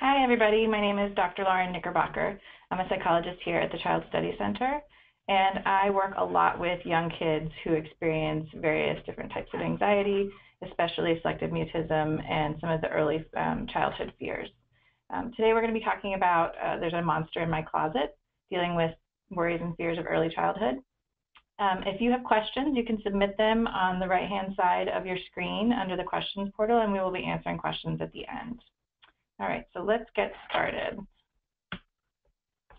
Hi, everybody. My name is Dr. Lauren Knickerbocker. I'm a psychologist here at the Child Study Center, and I work a lot with young kids who experience various different types of anxiety, especially selective mutism and some of the early childhood fears. Today we're going to be talking about There's a Monster in My Closet, dealing with worries and fears of early childhood. If you have questions, you can submit them on the right-hand side of your screen under the questions portal, and we will be answering questions at the end. All right, so let's get started.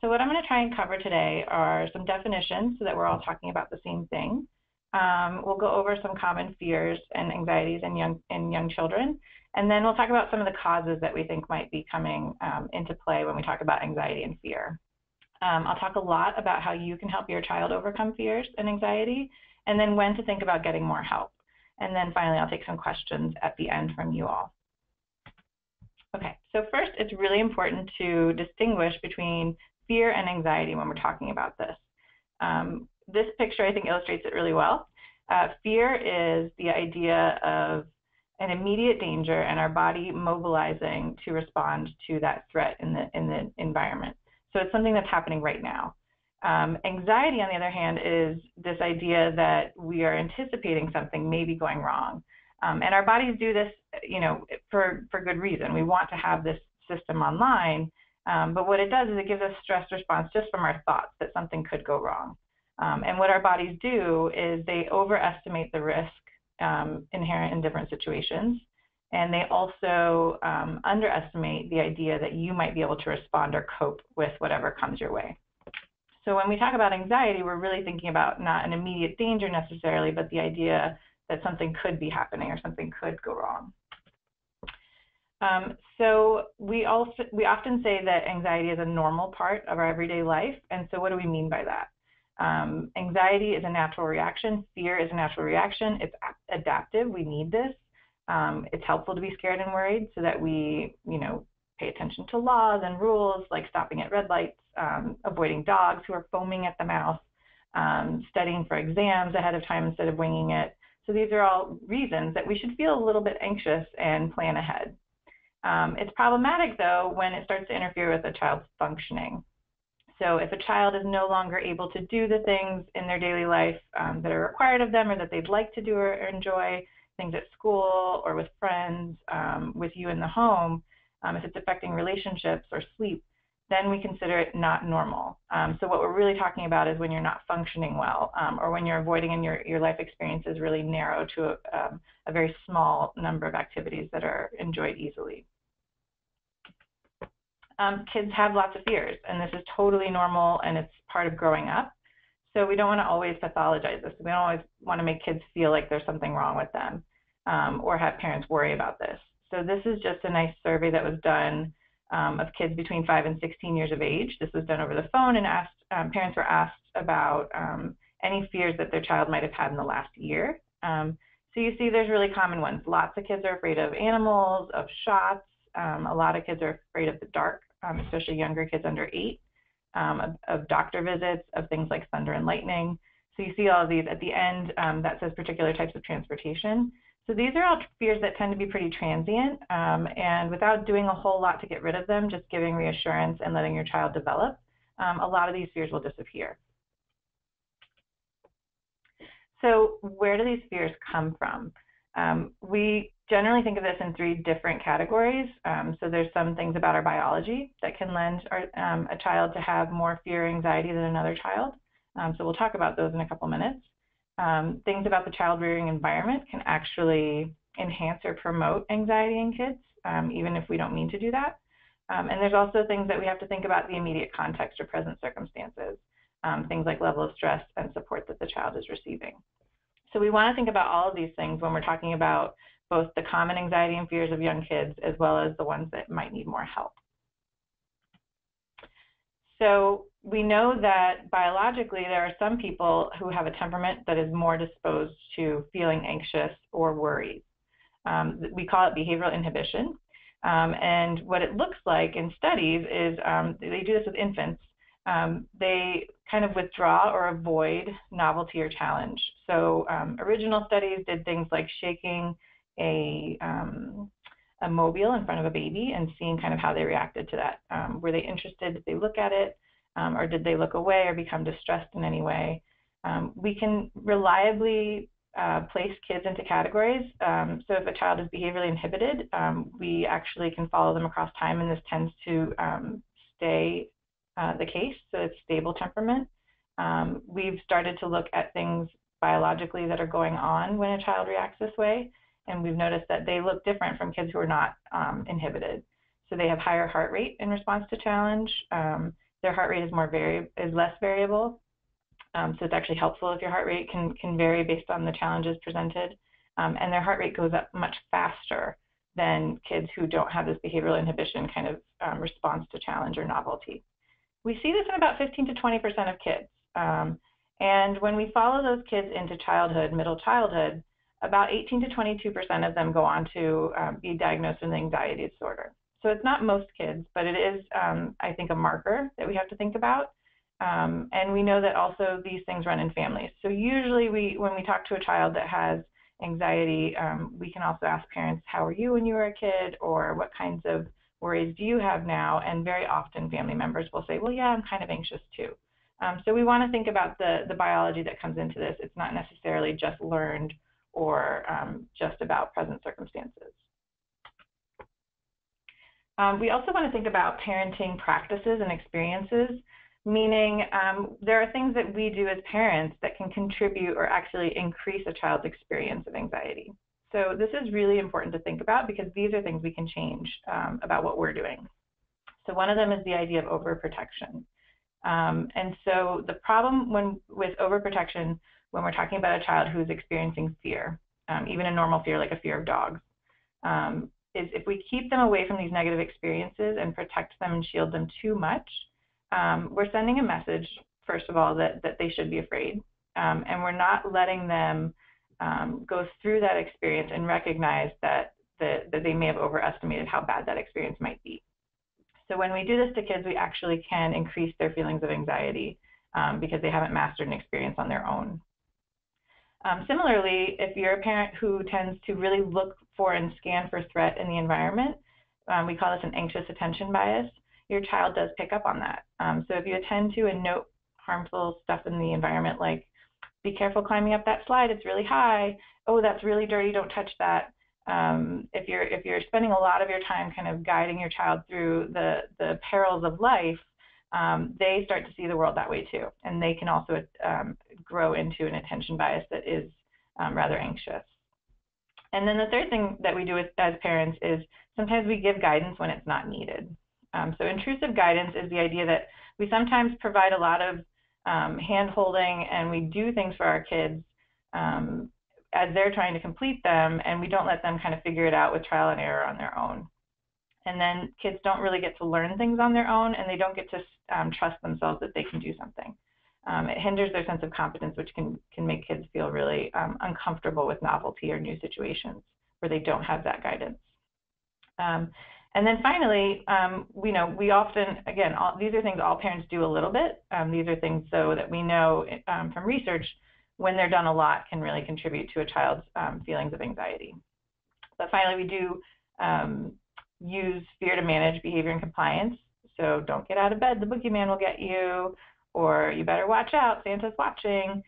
So what I'm going to try and cover today are some definitions so that we're all talking about the same thing. We'll go over some common fears and anxieties in young children, and then we'll talk about some of the causes that we think might be coming into play when we talk about anxiety and fear. I'll talk a lot about how you can help your child overcome fears and anxiety, and then when to think about getting more help. And then finally, I'll take some questions at the end from you all. Okay, so first, it's really important to distinguish between fear and anxiety when we're talking about this. This picture, I think, illustrates it really well. Fear is the idea of an immediate danger and our body mobilizing to respond to that threat in the environment. So it's something that's happening right now. Anxiety, on the other hand, is this idea that we are anticipating something may be going wrong. And our bodies do this, for good reason. We want to have this system online, but what it does is it gives us stress response just from our thoughts that something could go wrong. And what our bodies do is they overestimate the risk inherent in different situations, and they also underestimate the idea that you might be able to respond or cope with whatever comes your way. So when we talk about anxiety, we're really thinking about not an immediate danger necessarily, but the idea that something could be happening or something could go wrong. So we often say that anxiety is a normal part of our everyday life, and so what do we mean by that? Anxiety is a natural reaction. Fear is a natural reaction. It's adaptive. We need this. It's helpful to be scared and worried so that we, pay attention to laws and rules like stopping at red lights, avoiding dogs who are foaming at the mouth, studying for exams ahead of time instead of winging it. So these are all reasons that we should feel a little bit anxious and plan ahead. It's problematic, though, when it starts to interfere with a child's functioning. So if a child is no longer able to do the things in their daily life that are required of them or that they'd like to do or enjoy, things at school or with friends, with you in the home, if it's affecting relationships or sleep, then we consider it not normal. So what we're really talking about is when you're not functioning well, or when you're avoiding and your life experience is really narrow to a very small number of activities that are enjoyed easily. Kids have lots of fears, and this is totally normal, and it's part of growing up. So we don't want to always pathologize this. We don't always want to make kids feel like there's something wrong with them, or have parents worry about this. So this is just a nice survey that was done of kids between 5 and 16 years of age. This was done over the phone, and parents were asked about any fears that their child might have had in the last year. So you see there's really common ones. Lots of kids are afraid of animals, of shots. A lot of kids are afraid of the dark, especially younger kids under 8, of doctor visits, of things like thunder and lightning. So you see all of these at the end that says particular types of transportation. So these are all fears that tend to be pretty transient, and without doing a whole lot to get rid of them, just giving reassurance and letting your child develop, a lot of these fears will disappear. So where do these fears come from? We generally think of this in 3 different categories. So there's some things about our biology that can lend a child to have more fear or anxiety than another child. So we'll talk about those in a couple minutes. Things about the child rearing environment can actually enhance or promote anxiety in kids, even if we don't mean to do that. And there's also things that we have to think about the immediate context or present circumstances, things like level of stress and support that the child is receiving. So we want to think about all of these things when we're talking about both the common anxiety and fears of young kids as well as the ones that might need more help. So we know that biologically there are some people who have a temperament that is more disposed to feeling anxious or worried. We call it behavioral inhibition. And what it looks like in studies is they do this with infants. They kind of withdraw or avoid novelty or challenge. So original studies did things like shaking a a mobile in front of a baby and seeing kind of how they reacted to that. Were they interested? Did they look at it? Or did they look away or become distressed in any way? We can reliably place kids into categories. So if a child is behaviorally inhibited, we actually can follow them across time, and this tends to stay the case, so it's stable temperament. We've started to look at things biologically that are going on when a child reacts this way, and we've noticed that they look different from kids who are not inhibited. So they have higher heart rate in response to challenge. Their heart rate is less variable. So it's actually helpful if your heart rate can vary based on the challenges presented. And their heart rate goes up much faster than kids who don't have this behavioral inhibition kind of response to challenge or novelty. We see this in about 15 to 20% of kids. And when we follow those kids into childhood, middle childhood, about 18 to 22% of them go on to be diagnosed with an anxiety disorder. So it's not most kids, but it is, I think, a marker that we have to think about. And we know that also these things run in families. So usually when we talk to a child that has anxiety, we can also ask parents, how were you when you were a kid, or what kinds of worries do you have now? And very often family members will say, well, yeah, I'm kind of anxious too. So we want to think about the biology that comes into this. It's not necessarily just learned or just about present circumstances. We also want to think about parenting practices and experiences, meaning there are things that we do as parents that can contribute or actually increase a child's experience of anxiety. So this is really important to think about because these are things we can change about what we're doing. So one of them is the idea of overprotection. And so the problem with overprotection when we're talking about a child who's experiencing fear, even a normal fear like a fear of dogs, is if we keep them away from these negative experiences and protect them and shield them too much, we're sending a message, first of all, that they should be afraid. And we're not letting them go through that experience and recognize that they may have overestimated how bad that experience might be. So when we do this to kids, we actually can increase their feelings of anxiety because they haven't mastered an experience on their own. Similarly, if you're a parent who tends to really look for and scan for threat in the environment, we call this an anxious attention bias, your child does pick up on that. So if you attend to and note harmful stuff in the environment, like be careful climbing up that slide, it's really high, oh, that's really dirty, don't touch that. If you're spending a lot of your time kind of guiding your child through the perils of life, they start to see the world that way too, and they can also grow into an attention bias that is rather anxious. And then the third thing that we do as parents is sometimes we give guidance when it's not needed. So intrusive guidance is the idea that we sometimes provide a lot of hand-holding and we do things for our kids as they're trying to complete them, and we don't let them kind of figure it out with trial and error on their own. And then kids don't really get to learn things on their own, and they don't get to trust themselves that they can do something. It hinders their sense of competence, which can make kids feel really uncomfortable with novelty or new situations where they don't have that guidance. And then finally, we often, again, these are things all parents do a little bit. These are things so that we know from research when they're done a lot can really contribute to a child's feelings of anxiety. But finally, we do use fear to manage behavior and compliance. So don't get out of bed, the boogeyman will get you, or you better watch out, Santa's watching.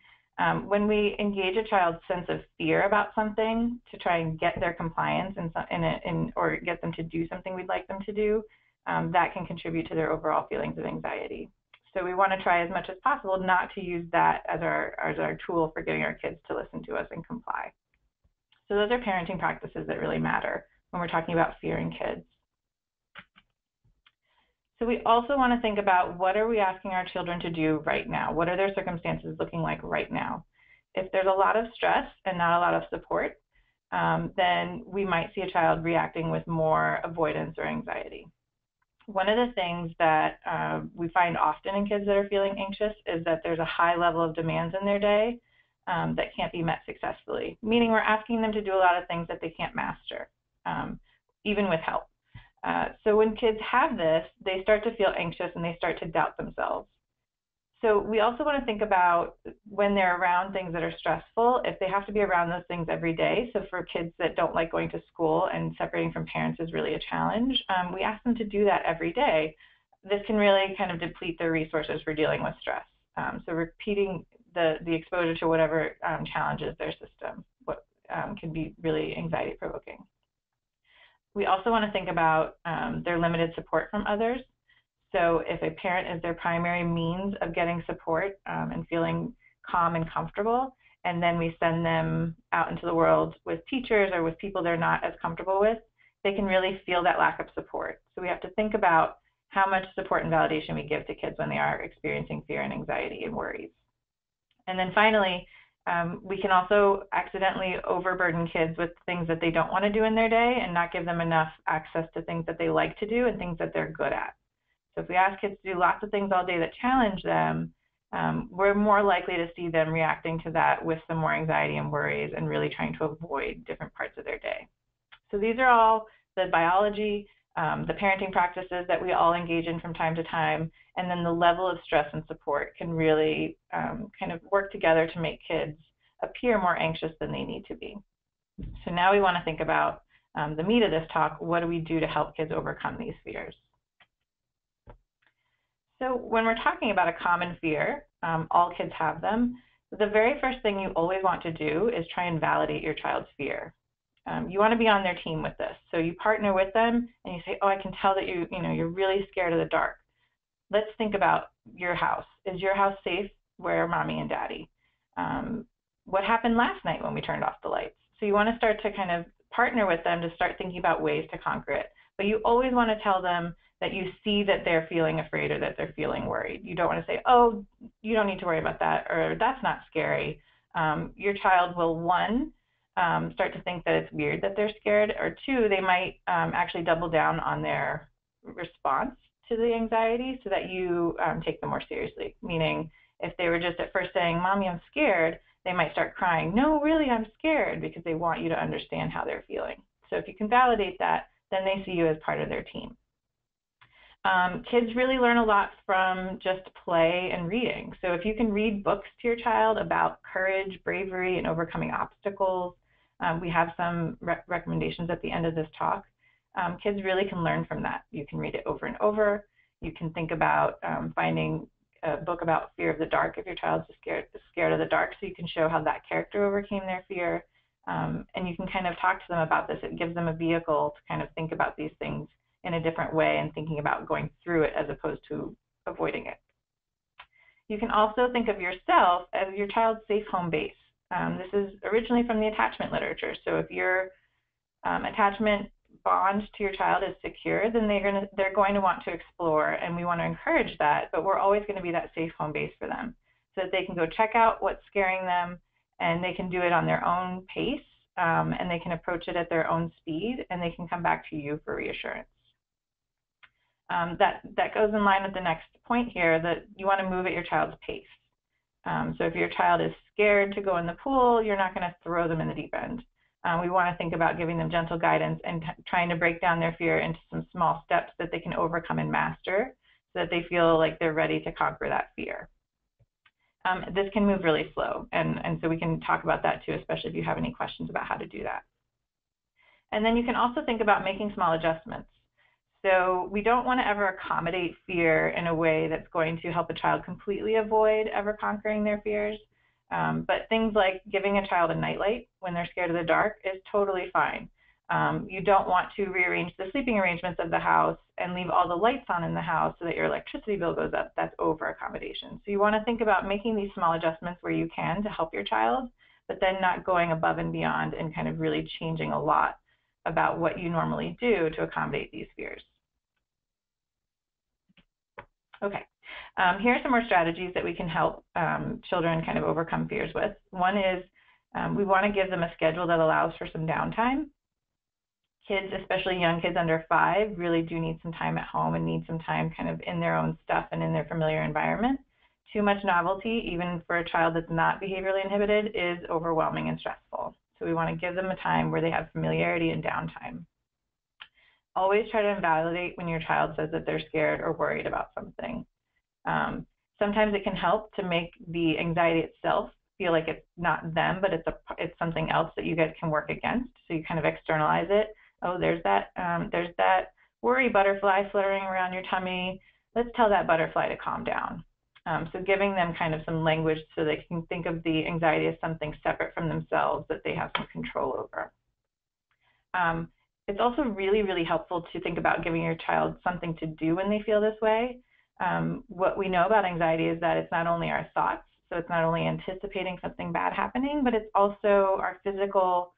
When we engage a child's sense of fear about something to try and get their compliance or get them to do something we'd like them to do, that can contribute to their overall feelings of anxiety. So we want to try as much as possible not to use that as our tool for getting our kids to listen to us and comply. So those are parenting practices that really matter when we're talking about fear in kids. So we also want to think about what are we asking our children to do right now? What are their circumstances looking like right now? If there's a lot of stress and not a lot of support, then we might see a child reacting with more avoidance or anxiety. One of the things that we find often in kids that are feeling anxious is that there's a high level of demands in their day that can't be met successfully, meaning we're asking them to do a lot of things that they can't master, even with help. So when kids have this, they start to feel anxious and they start to doubt themselves. So we also want to think about when they're around things that are stressful, if they have to be around those things every day, so for kids that don't like going to school and separating from parents is really a challenge, we ask them to do that every day. This can really kind of deplete their resources for dealing with stress. So repeating the exposure to whatever challenges their system can be really anxiety provoking. We also want to think about their limited support from others. So if a parent is their primary means of getting support and feeling calm and comfortable, and then we send them out into the world with teachers or with people they're not as comfortable with, they can really feel that lack of support. So we have to think about how much support and validation we give to kids when they are experiencing fear and anxiety and worries. And then finally, we can also accidentally overburden kids with things that they don't want to do in their day and not give them enough access to things that they like to do and things that they're good at. So if we ask kids to do lots of things all day that challenge them, we're more likely to see them reacting to that with some more anxiety and worries and really trying to avoid different parts of their day. So these are all the biology, the parenting practices that we all engage in from time to time, and then the level of stress and support can really kind of work together to make kids appear more anxious than they need to be. So now we want to think about the meat of this talk. What do we do to help kids overcome these fears? So when we're talking about a common fear, all kids have them, the very first thing you always want to do is try and validate your child's fear. You want to be on their team with this. So you partner with them and you say, oh, I can tell that you're really scared of the dark. Let's think about your house. Is your house safe? Where are mommy and daddy? What happened last night when we turned off the lights? So you want to start to kind of partner with them to start thinking about ways to conquer it. But you always want to tell them that you see that they're feeling afraid or that they're feeling worried. You don't want to say, oh, you don't need to worry about that, or that's not scary. Your child will, one, start to think that it's weird that they're scared, or two, they might actually double down on their response to the anxiety so that you take them more seriously. Meaning, if they were just at first saying, Mommy, I'm scared, they might start crying, no, really, I'm scared, because they want you to understand how they're feeling. So if you can validate that, then they see you as part of their team. Kids really learn a lot from just play and reading. So if you can read books to your child about courage, bravery, and overcoming obstacles, we have some recommendations at the end of this talk. Kids really can learn from that. You can read it over and over. You can think about finding a book about fear of the dark if your child's scared of the dark, so you can show how that character overcame their fear. And you can kind of talk to them about this. It gives them a vehicle to kind of think about these things in a different way and thinking about going through it as opposed to avoiding it. You can also think of yourself as your child's safe home base. This is originally from the attachment literature. So if your attachment bond to your child is secure, then they're going to want to explore, and we want to encourage that, but we're always going to be that safe home base for them so that they can go check out what's scaring them, and they can do it on their own pace, and they can approach it at their own speed, and they can come back to you for reassurance. That goes in line with the next point here, that you want to move at your child's pace. So if your child is scared to go in the pool, you're not going to throw them in the deep end. We want to think about giving them gentle guidance and trying to break down their fear into some small steps that they can overcome and master so that they feel like they're ready to conquer that fear. This can move really slow, and so we can talk about that too, especially if you have any questions about how to do that. And then you can also think about making small adjustments. So we don't want to ever accommodate fear in a way that's going to help a child completely avoid ever conquering their fears. But things like giving a child a nightlight when they're scared of the dark is totally fine. You don't want to rearrange the sleeping arrangements of the house and leave all the lights on in the house so that your electricity bill goes up. That's over accommodation. So you want to think about making these small adjustments where you can to help your child, but then not going above and beyond and kind of really changing a lot about what you normally do to accommodate these fears. Okay, here are some more strategies that we can help children kind of overcome fears with. One is we want to give them a schedule that allows for some downtime. Kids, especially young kids under 5, really do need some time at home and need some time kind of in their own stuff and in their familiar environment. Too much novelty, even for a child that's not behaviorally inhibited, is overwhelming and stressful. So we want to give them a time where they have familiarity and downtime. Always try to invalidate when your child says that they're scared or worried about something. Sometimes it can help to make the anxiety itself feel like it's not them, but it's something else that you guys can work against. So you kind of externalize it. Oh, there's that worry butterfly fluttering around your tummy. Let's tell that butterfly to calm down. So giving them kind of some language so they can think of the anxiety as something separate from themselves that they have some control over. It's also really, really helpful to think about giving your child something to do when they feel this way. What we know about anxiety is that it's not only our thoughts, so it's not only anticipating something bad happening, but it's also our physical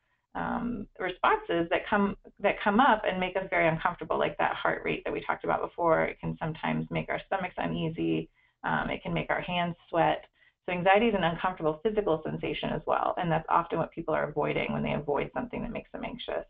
responses that come up and make us very uncomfortable, like that heart rate that we talked about before. It can sometimes make our stomachs uneasy. It can make our hands sweat. So anxiety is an uncomfortable physical sensation as well, and that's often what people are avoiding when they avoid something that makes them anxious.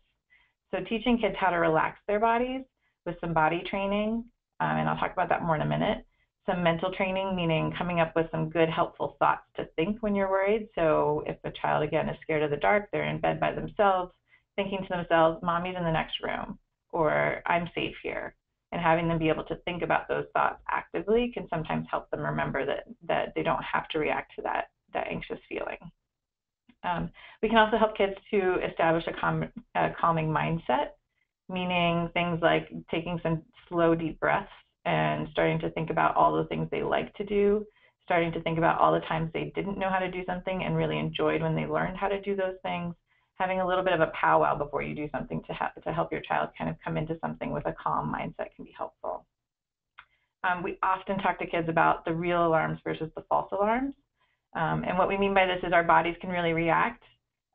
So teaching kids how to relax their bodies with some body training, and I'll talk about that more in a minute. Some mental training, meaning coming up with some good, helpful thoughts to think when you're worried. So if a child, again, is scared of the dark, they're in bed by themselves, thinking to themselves, mommy's in the next room, or I'm safe here. And having them be able to think about those thoughts actively can sometimes help them remember that they don't have to react to that anxious feeling. We can also help kids to establish a calming mindset, meaning things like taking some slow, deep breaths and starting to think about all the things they like to do, starting to think about all the times they didn't know how to do something and really enjoyed when they learned how to do those things. Having a little bit of a powwow before you do something to help your child kind of come into something with a calm mindset can be helpful. We often talk to kids about the real alarms versus the false alarms. And what we mean by this is our bodies can really react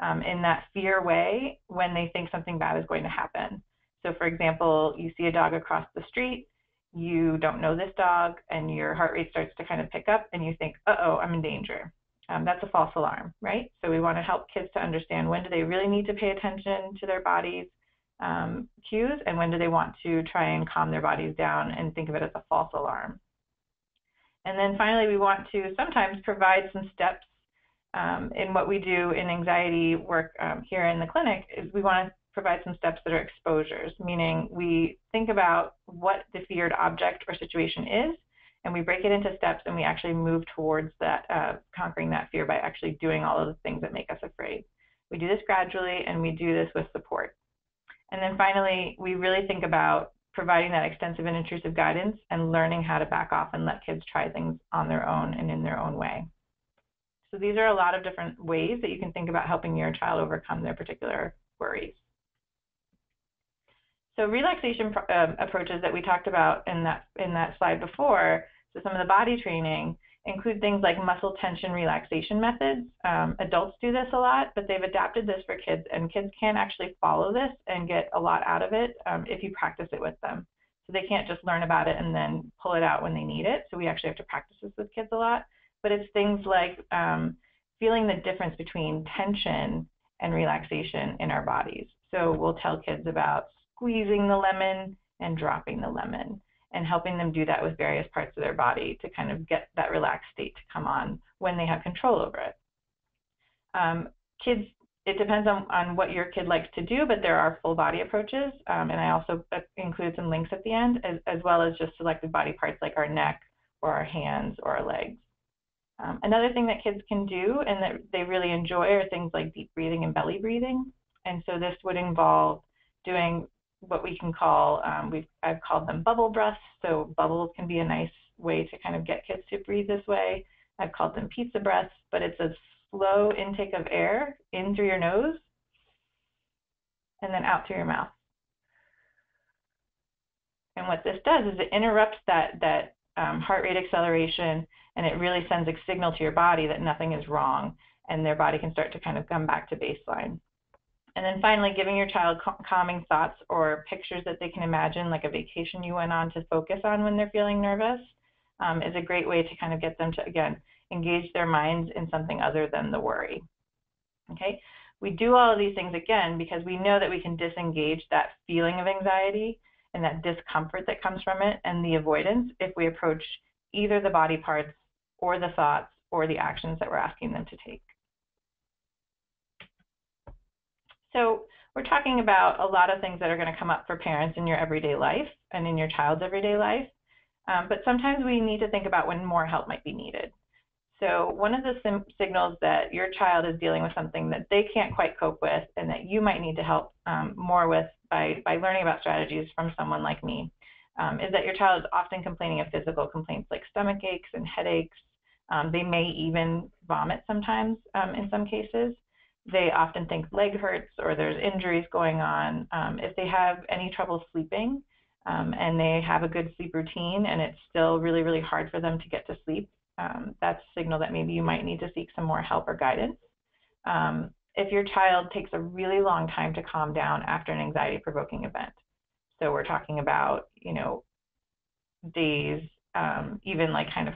in that fear way when they think something bad is going to happen. So for example, you see a dog across the street, you don't know this dog, and your heart rate starts to kind of pick up, and you think, uh-oh, I'm in danger. That's a false alarm, right? So we want to help kids to understand when do they really need to pay attention to their body's cues, and when do they want to try and calm their bodies down and think of it as a false alarm. And then finally, we want to sometimes provide some steps in what we do in anxiety work here in the clinic. Is we want to provide some steps that are exposures, meaning we think about what the feared object or situation is, and we break it into steps, and we actually move towards that conquering that fear by actually doing all of the things that make us afraid. We do this gradually, and we do this with support. And then finally, we really think about providing that extensive and intrusive guidance and learning how to back off and let kids try things on their own and in their own way. So these are a lot of different ways that you can think about helping your child overcome their particular worries. So relaxation approaches that we talked about in that slide before, so some of the body training, include things like muscle tension relaxation methods. Adults do this a lot, but they've adapted this for kids, and kids can actually follow this and get a lot out of it if you practice it with them. So they can't just learn about it and then pull it out when they need it. So we actually have to practice this with kids a lot. But it's things like feeling the difference between tension and relaxation in our bodies. So we'll tell kids about squeezing the lemon and dropping the lemon, and helping them do that with various parts of their body to kind of get that relaxed state to come on when they have control over it. Kids, it depends on what your kid likes to do, but there are full body approaches, and I also include some links at the end, as well as just selected body parts like our neck or our hands or our legs. Another thing that kids can do and that they really enjoy are things like deep breathing and belly breathing. And so this would involve doing what we can call, I've called them bubble breaths. So bubbles can be a nice way to kind of get kids to breathe this way. I've called them pizza breaths, but it's a slow intake of air in through your nose and then out through your mouth. And what this does is it interrupts that heart rate acceleration, and it really sends a signal to your body that nothing is wrong, and their body can start to kind of come back to baseline. And then finally, giving your child calming thoughts or pictures that they can imagine, like a vacation you went on to focus on when they're feeling nervous, is a great way to kind of get them to, again, engage their minds in something other than the worry. Okay? We do all of these things, again, because we know that we can disengage that feeling of anxiety and that discomfort that comes from it and the avoidance if we approach either the body parts or the thoughts or the actions that we're asking them to take. So we're talking about a lot of things that are going to come up for parents in your everyday life and in your child's everyday life. But sometimes we need to think about when more help might be needed. So one of the signals that your child is dealing with something that they can't quite cope with and that you might need to help more with by learning about strategies from someone like me is that your child is often complaining of physical complaints like stomach aches and headaches. They may even vomit sometimes in some cases. They often think leg hurts or there's injuries going on. If they have any trouble sleeping and they have a good sleep routine and it's still really, really hard for them to get to sleep, that's a signal that maybe you might need to seek some more help or guidance. If your child takes a really long time to calm down after an anxiety-provoking event, so we're talking about, days, even like kind of,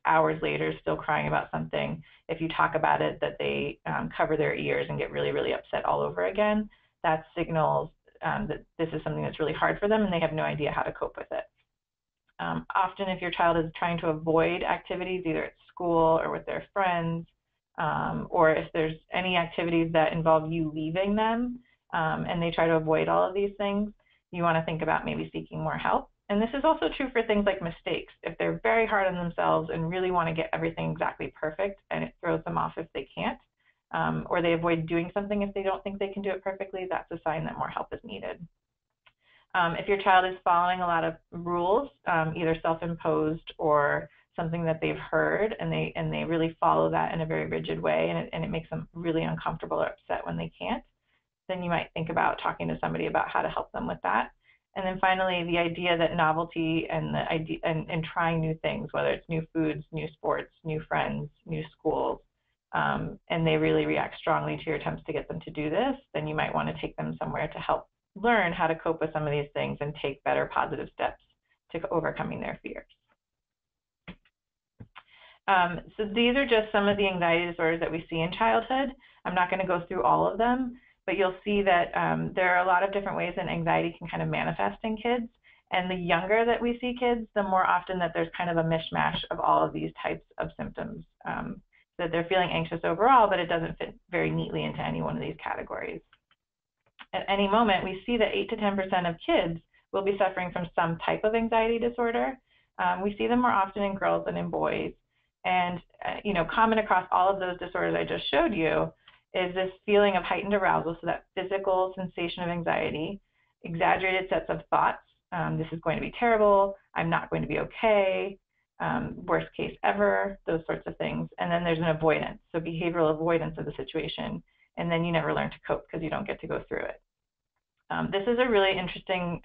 hours later still crying about something. If you talk about it, that they cover their ears and get really, really upset all over again, that signals that this is something that's really hard for them and they have no idea how to cope with it. Often if your child is trying to avoid activities either at school or with their friends, or if there's any activities that involve you leaving them and they try to avoid all of these things, you want to think about maybe seeking more help. And this is also true for things like mistakes. If they're very hard on themselves and really want to get everything exactly perfect and it throws them off if they can't, or they avoid doing something if they don't think they can do it perfectly, that's a sign that more help is needed. If your child is following a lot of rules, either self-imposed or something that they've heard, and they really follow that in a very rigid way, and it makes them really uncomfortable or upset when they can't, then you might think about talking to somebody about how to help them with that. And then finally, the idea that novelty and the idea and trying new things, whether it's new foods, new sports, new friends, new schools, and they really react strongly to your attempts to get them to do this, then you might want to take them somewhere to help learn how to cope with some of these things and take better positive steps to overcoming their fears. So these are just some of the anxiety disorders that we see in childhood. I'm not going to go through all of them, but you'll see that there are a lot of different ways that anxiety can kind of manifest in kids. And the younger that we see kids, the more often that there's kind of a mishmash of all of these types of symptoms. That they're feeling anxious overall, but it doesn't fit very neatly into any one of these categories. At any moment, we see that 8 to 10% of kids will be suffering from some type of anxiety disorder. We see them more often in girls than in boys. And, common across all of those disorders I just showed you is this feeling of heightened arousal, so that physical sensation of anxiety, exaggerated sets of thoughts. This is going to be terrible. I'm not going to be okay. Worst case ever, those sorts of things. And then there's an avoidance, so behavioral avoidance of the situation. And then you never learn to cope because you don't get to go through it. This is a really interesting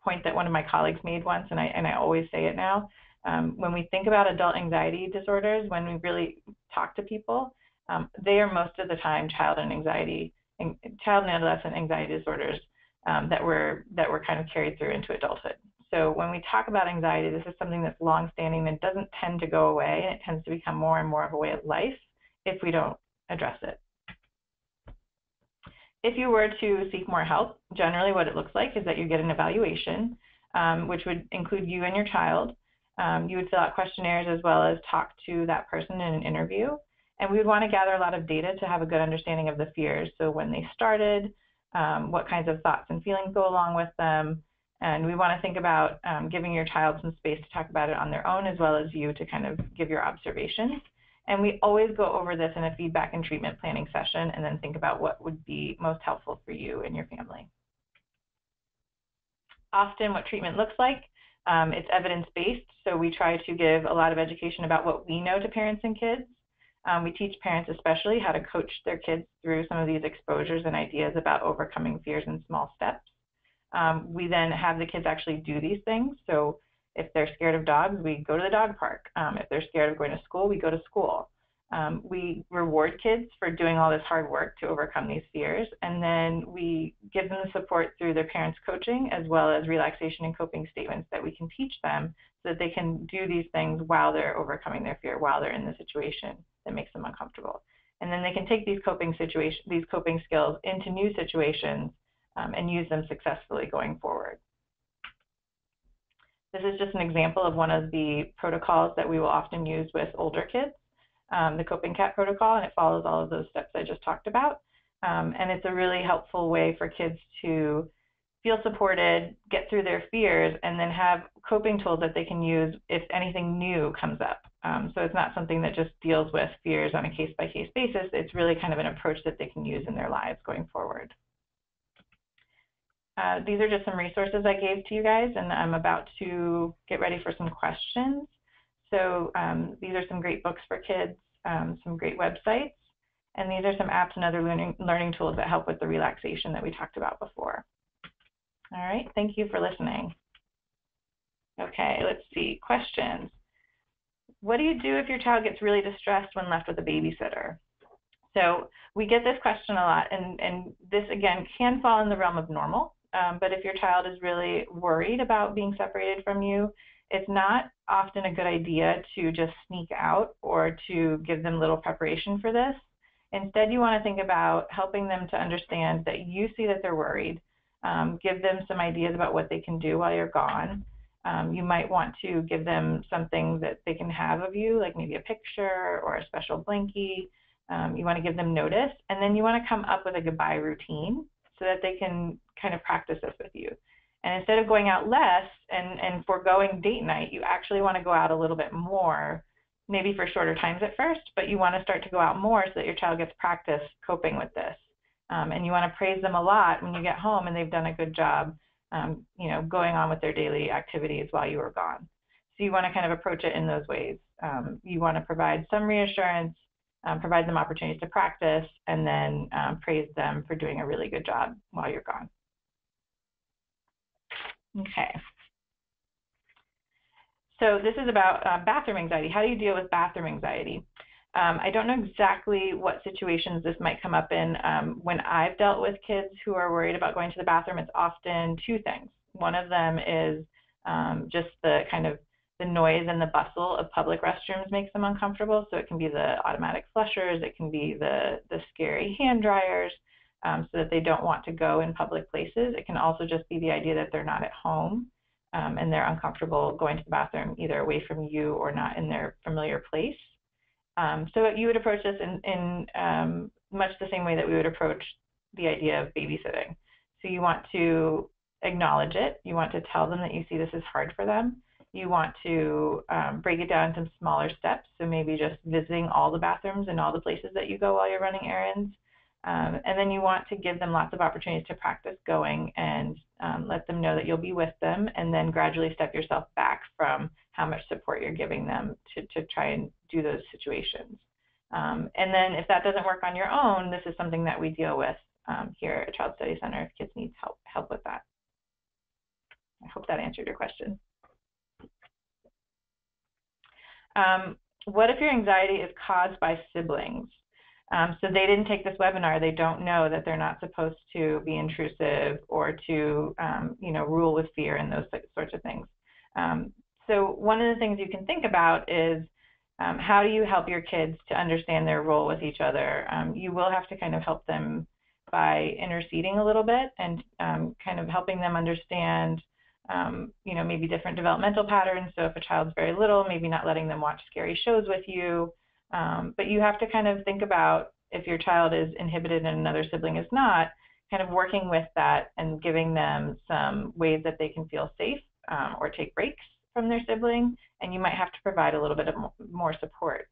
point that one of my colleagues made once, and I always say it now. When we think about adult anxiety disorders, when we really talk to people, they are most of the time child and adolescent anxiety disorders that were kind of carried through into adulthood. So when we talk about anxiety, this is something that's long-standing and doesn't tend to go away, and it tends to become more and more of a way of life if we don't address it. If you were to seek more help, generally what it looks like is that you get an evaluation, which would include you and your child. You would fill out questionnaires as well as talk to that person in an interview. And we would want to gather a lot of data to have a good understanding of the fears. So when they started, what kinds of thoughts and feelings go along with them. And we want to think about giving your child some space to talk about it on their own, as well as you to kind of give your observations. And we always go over this in a feedback and treatment planning session and then think about what would be most helpful for you and your family. Often what treatment looks like, it's evidence-based, so we try to give a lot of education about what we know to parents and kids. We teach parents especially how to coach their kids through some of these exposures and ideas about overcoming fears in small steps. We then have the kids actually do these things. So if they're scared of dogs, we go to the dog park. If they're scared of going to school, we go to school. We reward kids for doing all this hard work to overcome these fears, and then we give them the support through their parents' coaching, as well as relaxation and coping statements that we can teach them so that they can do these things while they're overcoming their fear, while they're in the situation that makes them uncomfortable. And then they can take these coping skills into new situations and use them successfully going forward. This is just an example of one of the protocols that we will often use with older kids, the Coping Cat protocol, and it follows all of those steps I just talked about. And it's a really helpful way for kids to feel supported, get through their fears, and then have coping tools that they can use if anything new comes up. So it's not something that just deals with fears on a case-by-case basis. It's really kind of an approach that they can use in their lives going forward. These are just some resources I gave to you guys, and I'm about to get ready for some questions. So these are some great books for kids, some great websites, and these are some apps and other learning tools that help with the relaxation that we talked about before. All right, thank you for listening. Okay, let's see, questions. What do you do if your child gets really distressed when left with a babysitter? So we get this question a lot, and this, again, can fall in the realm of normal, but if your child is really worried about being separated from you, it's not often a good idea to just sneak out or to give them little preparation for this. Instead, you want to think about helping them to understand that you see that they're worried. Give them some ideas about what they can do while you're gone. You might want to give them something that they can have of you, like maybe a picture or a special blankie. You want to give them notice, and then you want to come up with a goodbye routine so that they can kind of practice this with you. And instead of going out less and foregoing date night, you actually want to go out a little bit more, maybe for shorter times at first, but you want to start to go out more so that your child gets practice coping with this. And you want to praise them a lot when you get home and they've done a good job, going on with their daily activities while you were gone. So you want to kind of approach it in those ways. You want to provide some reassurance, provide them opportunities to practice, and then praise them for doing a really good job while you're gone. Okay. So this is about bathroom anxiety. How do you deal with bathroom anxiety? I don't know exactly what situations this might come up in. When I've dealt with kids who are worried about going to the bathroom, it's often two things. One of them is just the kind of the noise and the bustle of public restrooms makes them uncomfortable. So it can be the automatic flushers, it can be the scary hand dryers, so that they don't want to go in public places. It can also just be the idea that they're not at home and they're uncomfortable going to the bathroom either away from you or not in their familiar place. So you would approach this in much the same way that we would approach the idea of babysitting. So you want to acknowledge it. You want to tell them that you see this is hard for them. You want to break it down into smaller steps. So maybe just visiting all the bathrooms and all the places that you go while you're running errands. And then you want to give them lots of opportunities to practice going and let them know that you'll be with them, and then gradually step yourself back from how much support you're giving them to try and do those situations. And then if that doesn't work on your own, this is something that we deal with here at Child Study Center if kids need help with that. I hope that answered your question. What if your anxiety is caused by siblings? So they didn't take this webinar. They don't know that they're not supposed to be intrusive or to, rule with fear and those sorts of things. So one of the things you can think about is how do you help your kids to understand their role with each other? You will have to kind of help them by interceding a little bit and kind of helping them understand maybe different developmental patterns. So if a child's very little, maybe not letting them watch scary shows with you. But you have to kind of think about if your child is inhibited and another sibling is not, kind of working with that and giving them some ways that they can feel safe or take breaks from their sibling. And you might have to provide a little bit of more support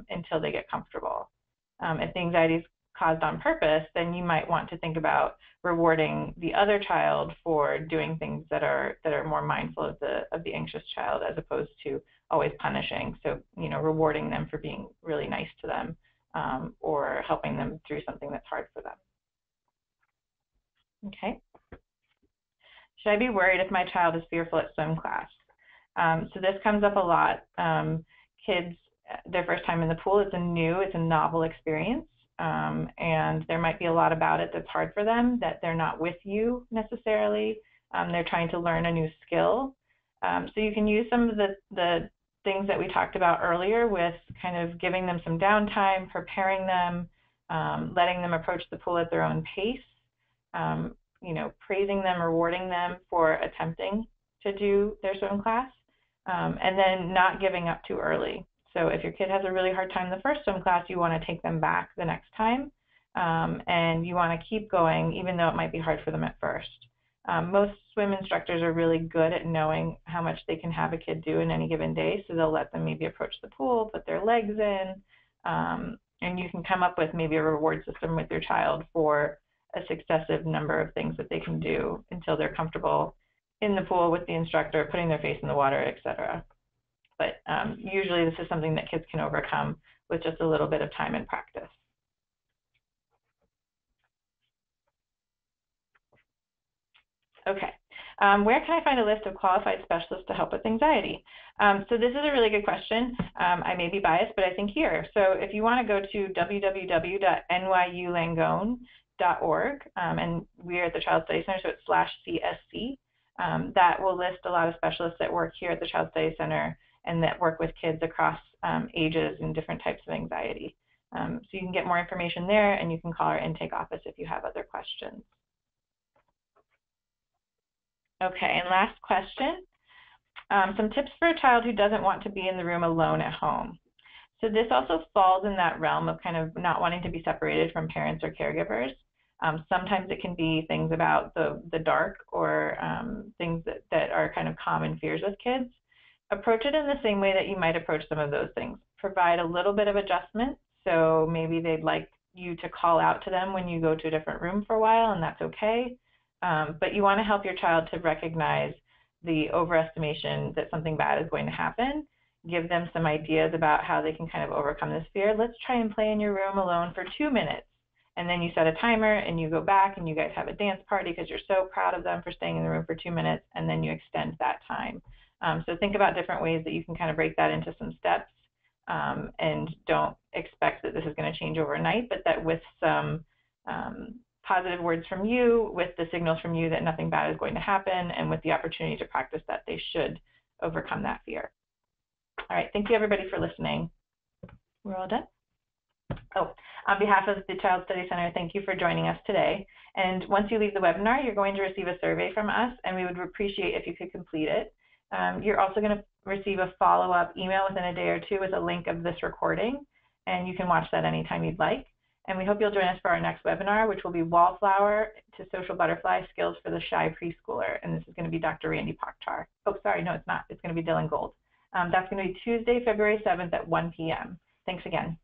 until they get comfortable. If the anxiety is caused on purpose, then you might want to think about rewarding the other child for doing things that are more mindful of the anxious child as opposed to always punishing. So, rewarding them for being really nice to them or helping them through something that's hard for them. Okay. Should I be worried if my child is fearful at swim class? So this comes up a lot. Kids, their first time in the pool, it's a novel experience. And there might be a lot about it that's hard for them, that they're not with you necessarily. They're trying to learn a new skill. So you can use some of the things that we talked about earlier with kind of giving them some downtime, preparing them, letting them approach the pool at their own pace, praising them, rewarding them for attempting to do their swim class, and then not giving up too early. So if your kid has a really hard time the first swim class, you want to take them back the next time, and you want to keep going even though it might be hard for them at first. Most swim instructors are really good at knowing how much they can have a kid do in any given day, so they'll let them maybe approach the pool, put their legs in, and you can come up with maybe a reward system with your child for a successive number of things that they can do until they're comfortable in the pool with the instructor, putting their face in the water, etc. But usually this is something that kids can overcome with just a little bit of time and practice. Okay, where can I find a list of qualified specialists to help with anxiety? So this is a really good question. I may be biased, but I think here. So if you want to go to www.nyulangone.org, and we're at the Child Study Center, so it's /CSC. That will list a lot of specialists that work here at the Child Study Center and that work with kids across ages and different types of anxiety. So you can get more information there, and you can call our intake office if you have other questions. Okay, and last question. Some tips for a child who doesn't want to be in the room alone at home. So this also falls in that realm of kind of not wanting to be separated from parents or caregivers. Sometimes it can be things about the dark or things that are kind of common fears with kids. Approach it in the same way that you might approach some of those things. Provide a little bit of adjustment. So maybe they'd like you to call out to them when you go to a different room for a while, and that's okay. But you want to help your child to recognize the overestimation that something bad is going to happen. Give them some ideas about how they can kind of overcome this fear. Let's try and play in your room alone for 2 minutes. And then you set a timer and you go back and you guys have a dance party because you're so proud of them for staying in the room for 2 minutes, and then you extend that time. So think about different ways that you can kind of break that into some steps, and don't expect that this is going to change overnight, but that with some positive words from you, with the signals from you that nothing bad is going to happen, and with the opportunity to practice that, they should overcome that fear. All right, thank you everybody for listening. We're all done? Oh, on behalf of the Child Study Center, thank you for joining us today. And once you leave the webinar, you're going to receive a survey from us, and we would appreciate if you could complete it. You're also going to receive a follow-up email within a day or two with a link of this recording, and you can watch that anytime you'd like. And we hope you'll join us for our next webinar, which will be Wallflower to Social Butterfly Skills for the Shy Preschooler. And this is going to be Dr. Randy Paktar. Oh, sorry, no, it's not. It's going to be Dylan Gold. That's going to be Tuesday, February 7th at 1 p.m. Thanks again.